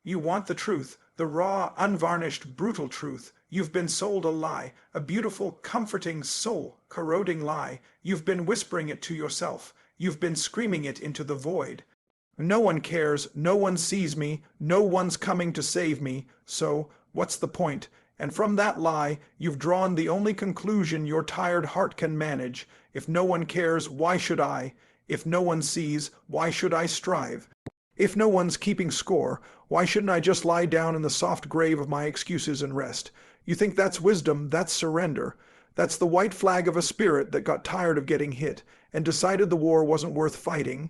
You want the truth, the raw, unvarnished, brutal truth. You've been sold a lie, a beautiful, comforting, soul-corroding lie. You've been whispering it to yourself. You've been screaming it into the void. No one cares, no one sees me, no one's coming to save me, so what's the point? And from that lie, you've drawn the only conclusion your tired heart can manage. If no one cares, why should I? If no one sees, why should I strive? If no one's keeping score, why shouldn't I just lie down in the soft grave of my excuses and rest? You think that's wisdom, that's surrender. That's the white flag of a spirit that got tired of getting hit and decided the war wasn't worth fighting.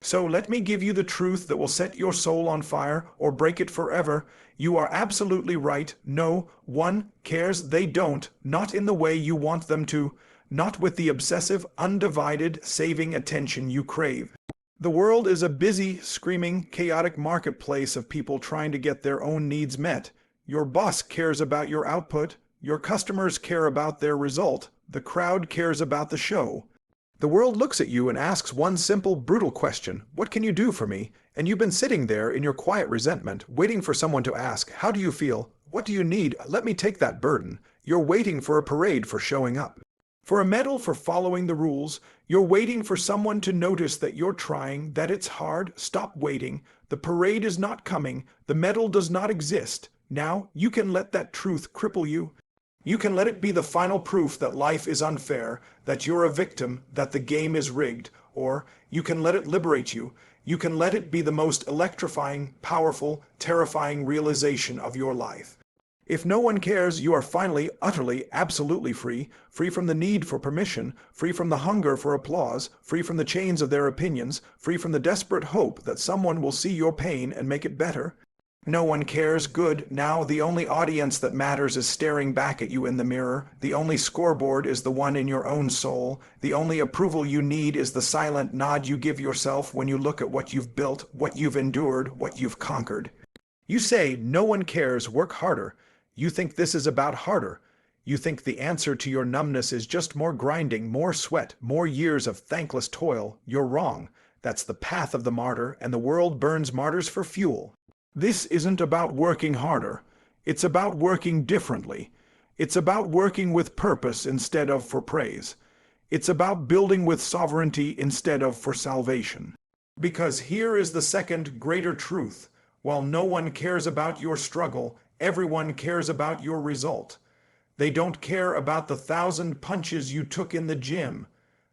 So let me give you the truth that will set your soul on fire or break it forever. You are absolutely right. No one cares. They don't. Not in the way you want them to. Not with the obsessive, undivided, saving attention you crave. The world is a busy, screaming, chaotic marketplace of people trying to get their own needs met. Your boss cares about your output. Your customers care about their result. The crowd cares about the show. The world looks at you and asks one simple, brutal question: what can you do for me? And you've been sitting there in your quiet resentment, waiting for someone to ask, how do you feel? What do you need? Let me take that burden. You're waiting for a parade for showing up. For a medal for following the rules. You're waiting for someone to notice that you're trying, that it's hard. Stop waiting. The parade is not coming. The medal does not exist. Now, you can let that truth cripple you. You can let it be the final proof that life is unfair, that you're a victim, that the game is rigged, or you can let it liberate you. You can let it be the most electrifying, powerful, terrifying realization of your life. If no one cares, you are finally, utterly, absolutely free, free from the need for permission, free from the hunger for applause, free from the chains of their opinions, free from the desperate hope that someone will see your pain and make it better. No one cares. Good. Now the only audience that matters is staring back at you in the mirror. The only scoreboard is the one in your own soul. The only approval you need is the silent nod you give yourself when you look at what you've built, what you've endured, what you've conquered. You say, no one cares, work harder. You think this is about harder. You think the answer to your numbness is just more grinding, more sweat, more years of thankless toil. You're wrong. That's the path of the martyr, and the world burns martyrs for fuel. This isn't about working harder. It's about working differently. It's about working with purpose instead of for praise. It's about building with sovereignty instead of for salvation. Because here is the second, greater truth. While no one cares about your struggle, everyone cares about your result. They don't care about the 1,000 punches you took in the gym,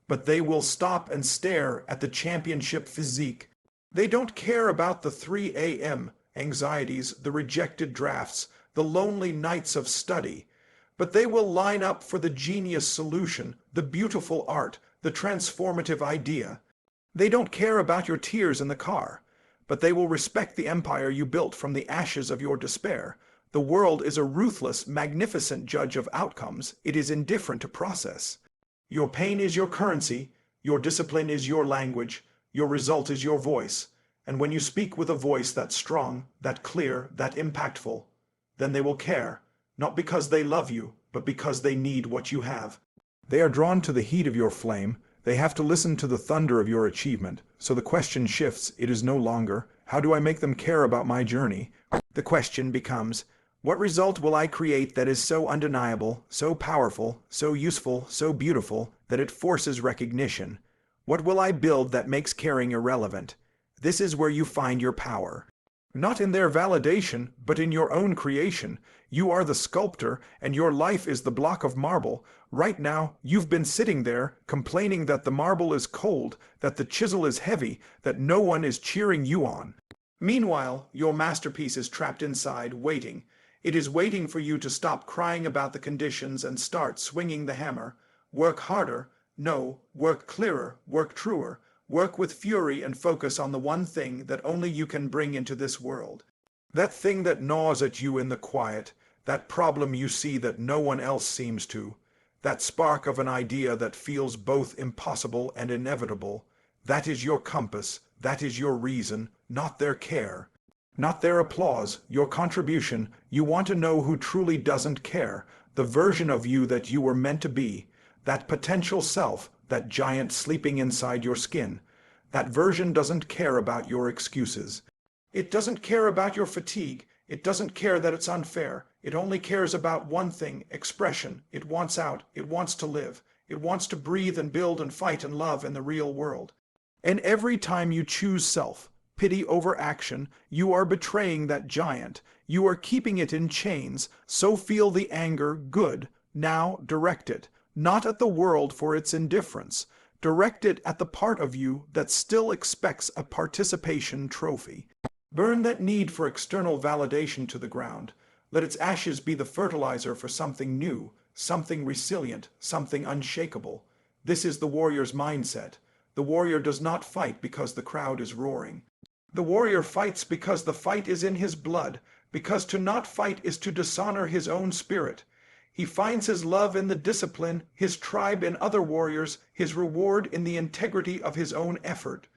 but they will stop and stare at the championship physique. They don't care about the 3 a.m. anxieties, the rejected drafts, the lonely nights of study, but they will line up for the genius solution, the beautiful art, the transformative idea. They don't care about your tears in the car, but they will respect the empire you built from the ashes of your despair. The world is a ruthless, magnificent judge of outcomes. It is indifferent to process. Your pain is your currency, your discipline is your language, your result is your voice. And when you speak with a voice that's strong, that clear, that impactful, then they will care, not because they love you, but because they need what you have. They are drawn to the heat of your flame. They have to listen to the thunder of your achievement. So the question shifts. It is no longer, how do I make them care about my journey? The question becomes, what result will I create that is so undeniable, so powerful, so useful, so beautiful, that it forces recognition? What will I build that makes caring irrelevant? This is where you find your power. Not in their validation, but in your own creation. You are the sculptor, and your life is the block of marble. Right now, you've been sitting there, complaining that the marble is cold, that the chisel is heavy, that no one is cheering you on. Meanwhile, your masterpiece is trapped inside, waiting. It is waiting for you to stop crying about the conditions and start swinging the hammer. Work harder. No, work clearer, work truer. Work with fury and focus on the one thing that only you can bring into this world. That thing that gnaws at you in the quiet, that problem you see that no one else seems to, that spark of an idea that feels both impossible and inevitable, that is your compass, that is your reason, not their care, not their applause, your contribution. You want to know who truly doesn't care, the version of you that you were meant to be, that potential self, that giant sleeping inside your skin. That version doesn't care about your excuses. It doesn't care about your fatigue. It doesn't care that it's unfair. It only cares about one thing, expression. It wants out. It wants to live. It wants to breathe and build and fight and love in the real world. And every time you choose self-pity over action, you are betraying that giant. You are keeping it in chains. So feel the anger good. Now direct it, not at the world for its indifference. Direct it at the part of you that still expects a participation trophy. Burn that need for external validation to the ground. Let its ashes be the fertilizer for something new, something resilient, something unshakable. This is the warrior's mindset. The warrior does not fight because the crowd is roaring. The warrior fights because the fight is in his blood, because to not fight is to dishonor his own spirit. He finds his love in the discipline, his tribe in other warriors, his reward in the integrity of his own effort.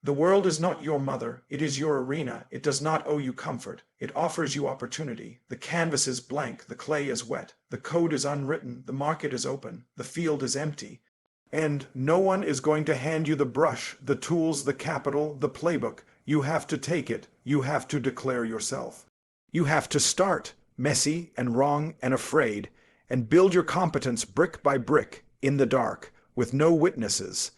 The world is not your mother. It is your arena. It does not owe you comfort. It offers you opportunity. The canvas is blank. The clay is wet. The code is unwritten. The market is open. The field is empty. And no one is going to hand you the brush, the tools, the capital, the playbook. You have to take it. You have to declare yourself. You have to start, messy and wrong and afraid, and build your competence brick by brick, in the dark, with no witnesses,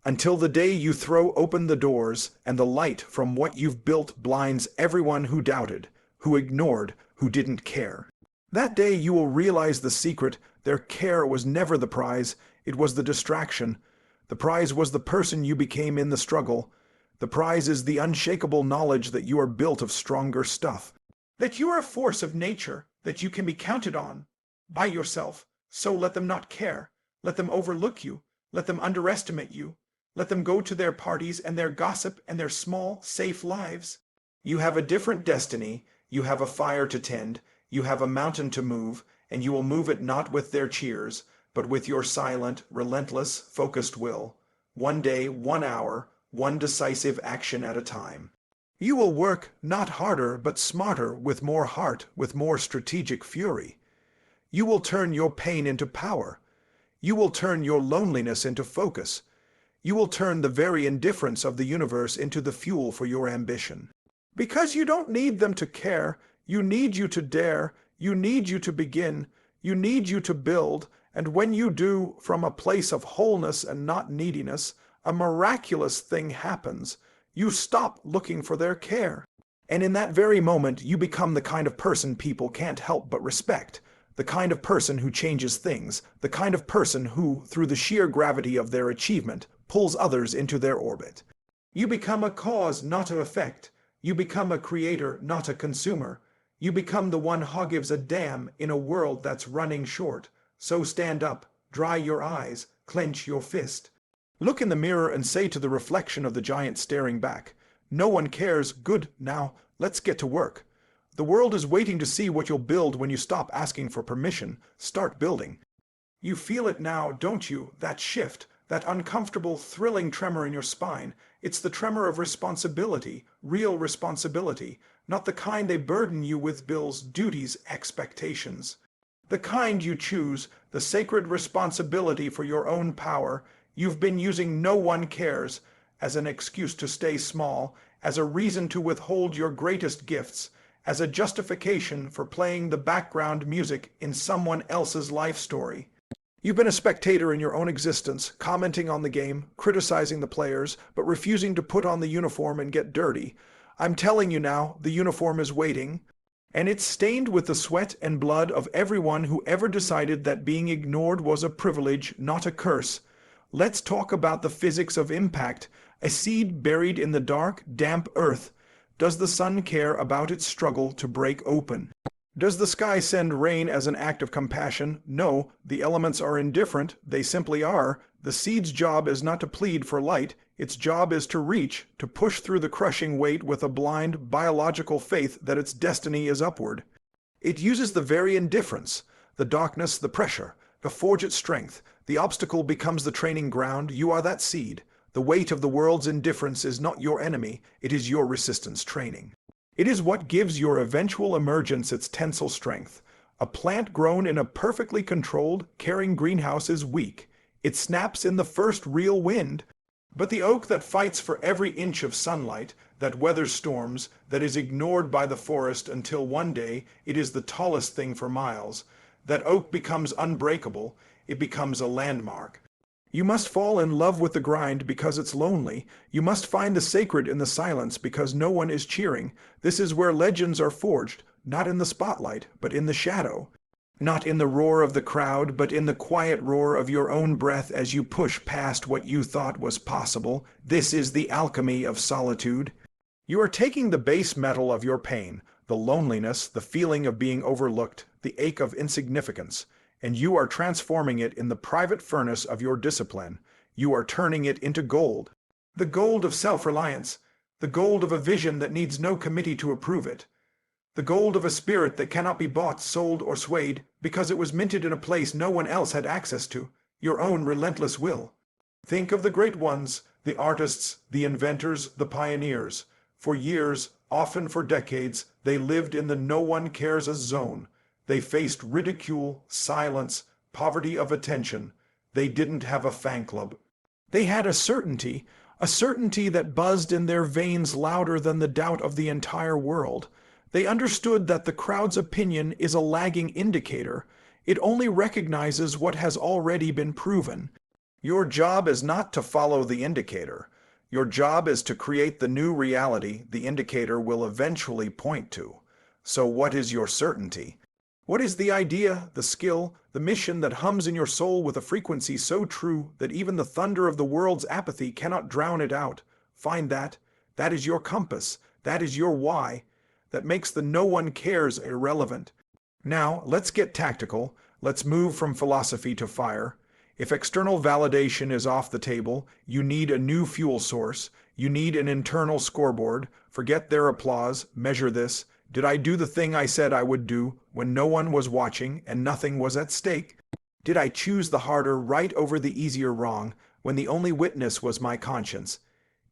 until the day you throw open the doors and the light from what you've built blinds everyone who doubted, who ignored, who didn't care. That day you will realize the secret. Their care was never the prize. It was the distraction. The prize was the person you became in the struggle. The prize is the unshakable knowledge that you are built of stronger stuff. That you are a force of nature, that you can be counted on by yourself. So let them not care. Let them overlook you. Let them underestimate you. Let them go to their parties and their gossip and their small, safe lives. You have a different destiny. You have a fire to tend. You have a mountain to move, and you will move it not with their cheers, but with your silent, relentless, focused will. One day, 1 hour, one decisive action at a time. You will work not harder, but smarter, with more heart, with more strategic fury. You will turn your pain into power. You will turn your loneliness into focus. You will turn the very indifference of the universe into the fuel for your ambition. Because you don't need them to care. You need you to dare. You need you to begin. You need you to build. And when you do, from a place of wholeness and not neediness, a miraculous thing happens. You stop looking for their care. And in that very moment, you become the kind of person people can't help but respect. The kind of person who changes things. The kind of person who, through the sheer gravity of their achievement, pulls others into their orbit. You become a cause, not an effect. You become a creator, not a consumer. You become the one who gives a damn in a world that's running short. So stand up, dry your eyes, clench your fist. Look in the mirror and say to the reflection of the giant staring back, "No one cares. Good. Now, let's get to work." The world is waiting to see what you'll build when you stop asking for permission. Start building. You feel it now, don't you? That shift, that uncomfortable, thrilling tremor in your spine. It's the tremor of responsibility, real responsibility, not the kind they burden you with bills, duties, expectations. The kind you choose, the sacred responsibility for your own power. You've been using "no one cares" as an excuse to stay small, as a reason to withhold your greatest gifts, as a justification for playing the background music in someone else's life story. You've been a spectator in your own existence, commenting on the game, criticizing the players, but refusing to put on the uniform and get dirty. I'm telling you now, the uniform is waiting, and it's stained with the sweat and blood of everyone who ever decided that being ignored was a privilege, not a curse. Let's talk about the physics of impact, a seed buried in the dark, damp earth. Does the sun care about its struggle to break open? Does the sky send rain as an act of compassion? No, the elements are indifferent, they simply are. The seed's job is not to plead for light, its job is to reach, to push through the crushing weight with a blind, biological faith that its destiny is upward. It uses the very indifference, the darkness, the pressure, to forge its strength. The obstacle becomes the training ground. You are that seed. The weight of the world's indifference is not your enemy, it is your resistance training. It is what gives your eventual emergence its tensile strength. A plant grown in a perfectly controlled, caring greenhouse is weak. It snaps in the first real wind. But the oak that fights for every inch of sunlight, that weathers storms, that is ignored by the forest until one day it is the tallest thing for miles. That oak becomes unbreakable, it becomes a landmark. You must fall in love with the grind because it's lonely. You must find the sacred in the silence because no one is cheering. This is where legends are forged, not in the spotlight, but in the shadow. Not in the roar of the crowd, but in the quiet roar of your own breath as you push past what you thought was possible. This is the alchemy of solitude. You are taking the base metal of your pain, the loneliness, the feeling of being overlooked, the ache of insignificance, and you are transforming it in the private furnace of your discipline. You are turning it into gold. The gold of self-reliance, the gold of a vision that needs no committee to approve it. The gold of a spirit that cannot be bought, sold, or swayed because it was minted in a place no one else had access to, your own relentless will. Think of the great ones, the artists, the inventors, the pioneers. For years, often for decades, they lived in the no one cares zone. They faced ridicule, silence, poverty of attention. They didn't have a fan club. They had a certainty that buzzed in their veins louder than the doubt of the entire world. They understood that the crowd's opinion is a lagging indicator. It only recognizes what has already been proven. Your job is not to follow the indicator. Your job is to create the new reality the indicator will eventually point to. So what is your certainty? What is the idea, the skill, the mission that hums in your soul with a frequency so true that even the thunder of the world's apathy cannot drown it out? Find that. That is your compass. That is your why. That makes the no one cares irrelevant. Now, let's get tactical. Let's move from philosophy to fire. If external validation is off the table, you need a new fuel source. You need an internal scoreboard. Forget their applause. Measure this. Did I do the thing I said I would do when no one was watching and nothing was at stake? Did I choose the harder right over the easier wrong when the only witness was my conscience?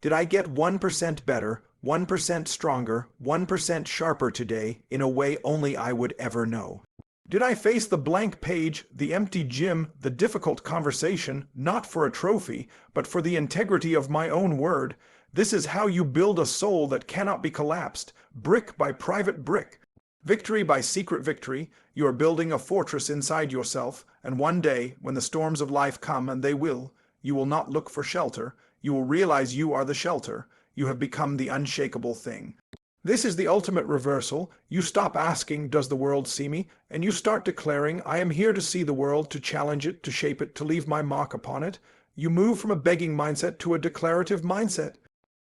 Did I get 1% better, 1% stronger, 1% sharper today in a way only I would ever know? Did I face the blank page, the empty gym, the difficult conversation, not for a trophy, but for the integrity of my own word? This is how you build a soul that cannot be collapsed, brick by private brick. Victory by secret victory, you are building a fortress inside yourself, and one day, when the storms of life come, and they will, you will not look for shelter. You will realize you are the shelter. You have become the unshakable thing. This is the ultimate reversal. You stop asking, does the world see me? And you start declaring, I am here to see the world, to challenge it, to shape it, to leave my mark upon it. You move from a begging mindset to a declarative mindset.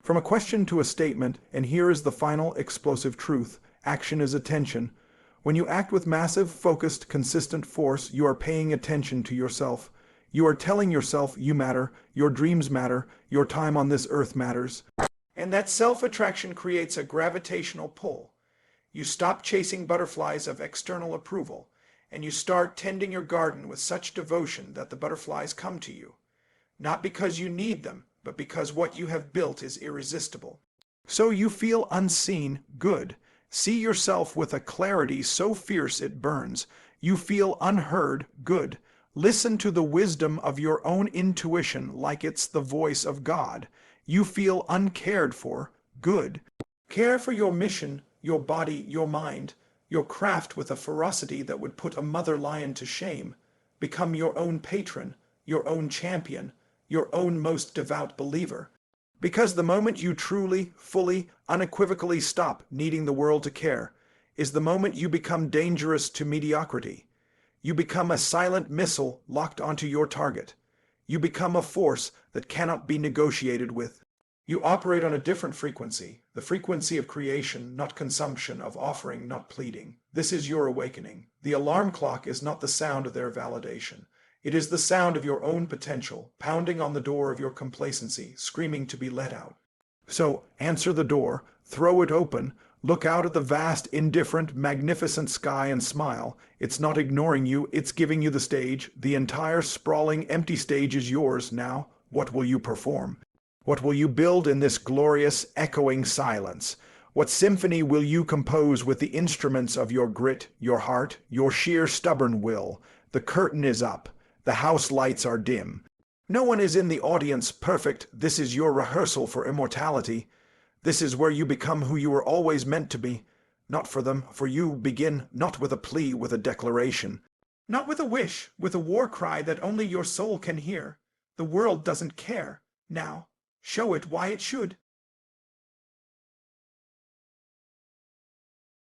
From a question to a statement, and here is the final explosive truth. Action is attention. When you act with massive, focused, consistent force, you are paying attention to yourself. You are telling yourself you matter, your dreams matter, your time on this earth matters. And that self-attraction creates a gravitational pull. You stop chasing butterflies of external approval, and you start tending your garden with such devotion that the butterflies come to you. Not because you need them, but because what you have built is irresistible. So you feel unseen, good. See yourself with a clarity so fierce it burns. You feel unheard, good. Listen to the wisdom of your own intuition like it's the voice of God. You feel uncared for, good. Care for your mission, your body, your mind, your craft with a ferocity that would put a mother lion to shame. Become your own patron, your own champion, your own most devout believer. Because the moment you truly, fully, unequivocally stop needing the world to care is the moment you become dangerous to mediocrity. You become a silent missile locked onto your target. You become a force that cannot be negotiated with. You operate on a different frequency, the frequency of creation, not consumption, of offering, not pleading. This is your awakening. The alarm clock is not the sound of their validation. It is the sound of your own potential, pounding on the door of your complacency, screaming to be let out. So, answer the door, throw it open, look out at the vast, indifferent, magnificent sky and smile. It's not ignoring you, it's giving you the stage. The entire sprawling, empty stage is yours now. What will you perform? What will you build in this glorious, echoing silence? What symphony will you compose with the instruments of your grit, your heart, your sheer stubborn will? The curtain is up. The house lights are dim. No one is in the audience perfect. This is your rehearsal for immortality. This is where you become who you were always meant to be. Not for them, for you begin not with a plea, with a declaration. Not with a wish, with a war cry that only your soul can hear. The world doesn't care. Now, show it why it should.